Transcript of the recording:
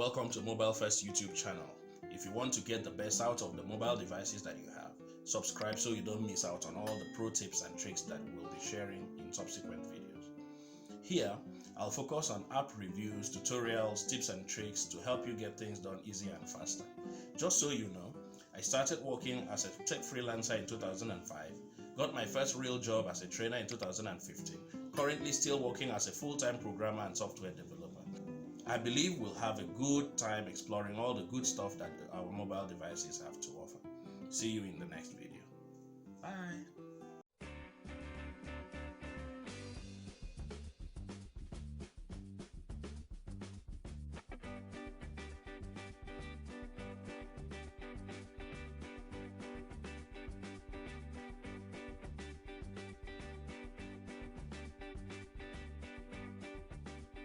Welcome to Mobile First YouTube channel. If you want to get the best out of the mobile devices that you have, subscribe so you don't miss out on all the pro tips and tricks that we'll be sharing in subsequent videos. Here, I'll focus on app reviews, tutorials, tips and tricks to help you get things done easier and faster. Just so you know, I started working as a tech freelancer in 2005, got my first real job as a trainer in 2015, currently still working as a full-time programmer and software developer. I believe we'll have a good time exploring all the good stuff that our mobile devices have to offer. See you in the next video. Bye.